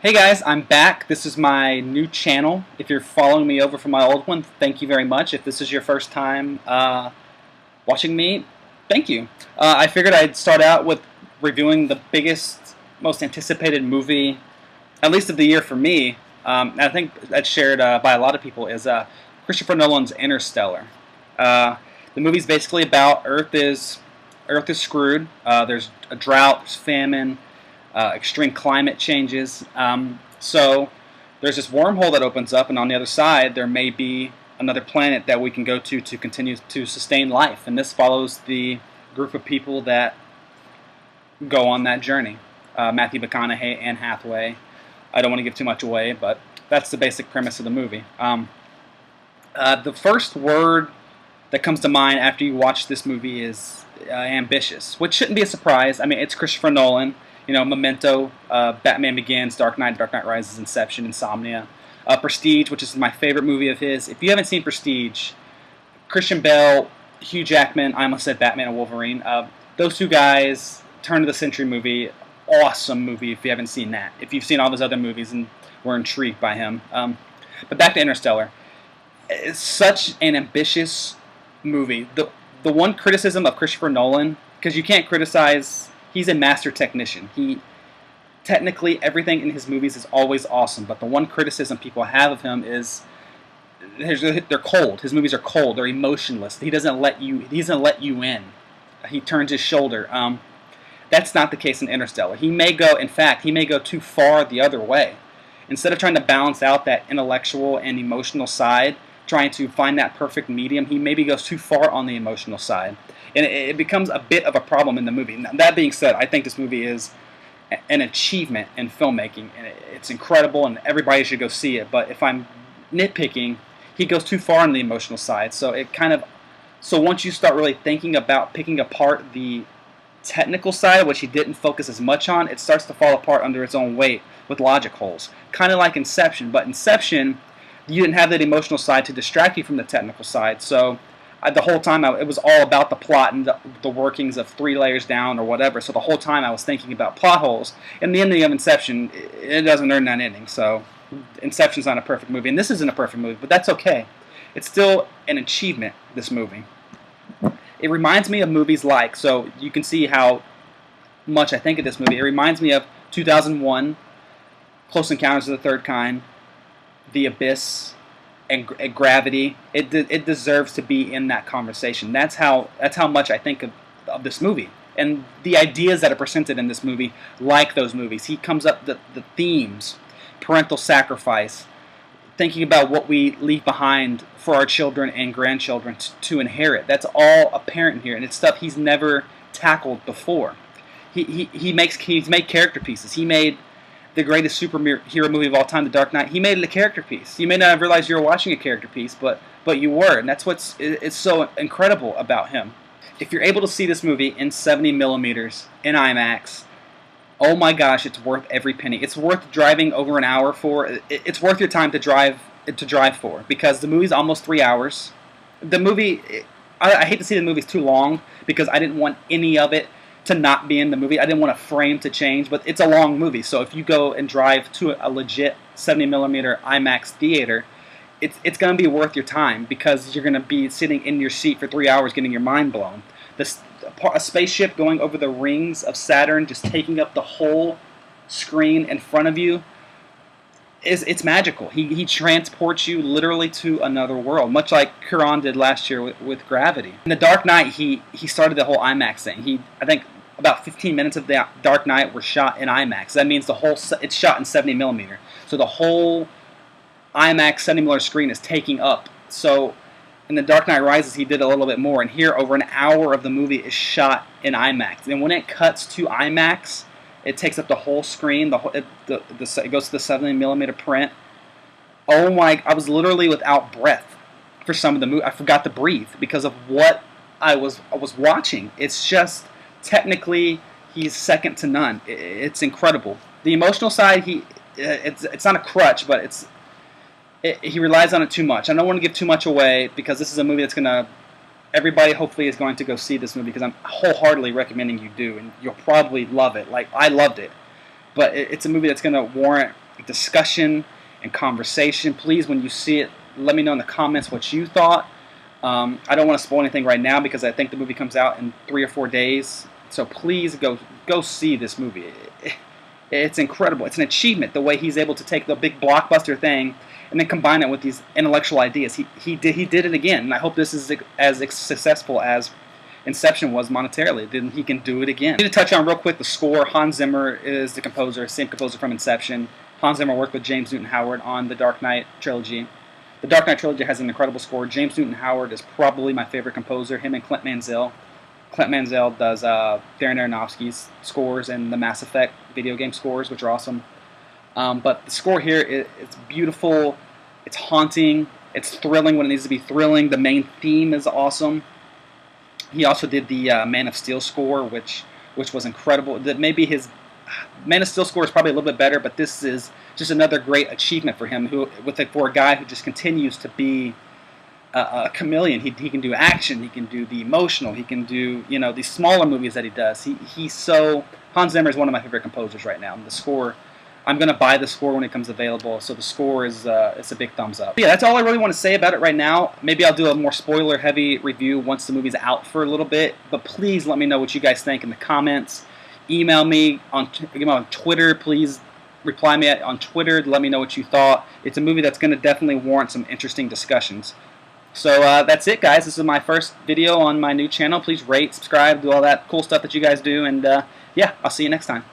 Hey guys, I'm back. This is my new channel. If you're following me over from my old one, thank you very much. If this is your first time watching me, thank you. I figured I'd start out with reviewing the biggest, most anticipated movie, at least of the year for me. And I think that's shared by a lot of people, is Christopher Nolan's Interstellar. The movie's basically about Earth is screwed. There's a drought, there's famine, extreme climate changes. So there's this wormhole that opens up, and on the other side there may be another planet that we can go to continue to sustain life. And this follows the group of people that go on that journey. Matthew McConaughey, Anne Hathaway. I don't want to give too much away, but that's the basic premise of the movie. The first word that comes to mind after you watch this movie is ambitious, which shouldn't be a surprise. I mean, it's Christopher Nolan. You know, Memento, Batman Begins, Dark Knight Rises, Inception, Insomnia. Prestige, which is my favorite movie of his. If you haven't seen Prestige, Christian Bale, Hugh Jackman, I almost said Batman and Wolverine. Those two guys, turn of the century movie, awesome movie if you haven't seen that. If you've seen all those other movies and were intrigued by him. But back to Interstellar. It's such an ambitious movie. The one criticism of Christopher Nolan, because you can't criticize, he's a master technician. Technically, everything in his movies is always awesome, but the one criticism people have of him is they're cold. His movies are cold. They're emotionless. He doesn't let you in. He turns his shoulder. That's not the case in Interstellar. In fact, he may go too far the other way. Instead of trying to balance out that intellectual and emotional side, trying to find that perfect medium, he maybe goes too far on the emotional side. And it becomes a bit of a problem in the movie. Now, that being said, I think this movie is an achievement in filmmaking, and it's incredible, and everybody should go see it. But if I'm nitpicking, he goes too far on the emotional side. So once you start really thinking about picking apart the technical side, which he didn't focus as much on, it starts to fall apart under its own weight with logic holes. Kind of like Inception, but Inception, you didn't have that emotional side to distract you from the technical side. So the whole time it was all about the plot and the workings of 3 layers down or whatever. So the whole time I was thinking about plot holes. And the ending of Inception, it doesn't earn that ending. So Inception's not a perfect movie, and this isn't a perfect movie, but that's okay. It's still an achievement, this movie. It reminds me of movies like, so you can see how much I think of this movie. It reminds me of 2001, Close Encounters of the Third Kind, The Abyss, and Gravity. It deserves to be in that conversation. That's how much I think of this movie. And the ideas that are presented in this movie, like those movies. He comes up the themes, parental sacrifice, thinking about what we leave behind for our children and grandchildren to inherit. That's all apparent here, and it's stuff he's never tackled before. He's made character pieces. He made the greatest superhero movie of all time, The Dark Knight. He made it a character piece. You may not have realized you were watching a character piece, but you were, and that's it's so incredible about him. If you're able to see this movie in 70 millimeters in IMAX, oh my gosh, it's worth every penny. It's worth driving over an hour for. It's worth your time to drive for, because the movie's almost 3 hours. The movie, I hate to see the movies too long, because I didn't want any of it to not be in the movie. I didn't want a frame to change, but it's a long movie. So if you go and drive to a legit 70 millimeter IMAX theater, it's going to be worth your time, because you're going to be sitting in your seat for 3 hours getting your mind blown. A spaceship going over the rings of Saturn, just taking up the whole screen in front of you, it's magical. He transports you literally to another world, much like Cuarón did last year with Gravity. In The Dark Knight, he started the whole IMAX thing. I think about 15 minutes of The Dark Knight were shot in IMAX. That means it's shot in 70 millimeter. So the whole IMAX 70 millimeter screen is taking up. So in The Dark Knight Rises, he did a little bit more, and here over an hour of the movie is shot in IMAX. And when it cuts to IMAX, it takes up the whole screen. It goes to the 70 millimeter print. Oh my! I was literally without breath for some of the movie. I forgot to breathe because of what I was watching. It's just technically he's second to none. It's incredible. The emotional side, it's not a crutch, but he relies on it too much. I don't want to give too much away, because this is a movie that's going to everybody hopefully is going to go see this movie, because I'm wholeheartedly recommending you do, and you'll probably love it. Like, I loved it. But it's a movie that's going to warrant discussion and conversation. Please, when you see it, let me know in the comments what you thought. I don't want to spoil anything right now because I think the movie comes out in 3 or 4 days. So please go see this movie. It's incredible. It's an achievement the way he's able to take the big blockbuster thing and then combine it with these intellectual ideas. He did it again, and I hope this is as successful as Inception was monetarily. Then he can do it again. I need to touch on real quick the score. Hans Zimmer is the composer, same composer from Inception. Hans Zimmer worked with James Newton Howard on the Dark Knight trilogy. The Dark Knight trilogy has an incredible score. James Newton Howard is probably my favorite composer, him and Clint Mansell. Clint Mansell does Darren Aronofsky's scores and the Mass Effect video game scores, which are awesome. But the score here, it's beautiful, it's haunting, it's thrilling when it needs to be thrilling. The main theme is awesome. He also did the Man of Steel score, which was incredible. That maybe his Man of Steel score is probably a little bit better, but this is just another great achievement for him. For a guy who just continues to be a chameleon. He can do action, he can do the emotional, he can do these smaller movies that he does. Hans Zimmer is one of my favorite composers right now. And the score, I'm gonna buy the score when it comes available. So the score is it's a big thumbs up. But yeah, that's all I really want to say about it right now. Maybe I'll do a more spoiler heavy review once the movie's out for a little bit. But please let me know what you guys think in the comments. Email me on Twitter. Please reply me on Twitter to let me know what you thought. It's a movie that's going to definitely warrant some interesting discussions. So that's it, guys. This is my first video on my new channel. Please rate, subscribe, do all that cool stuff that you guys do. And yeah, I'll see you next time.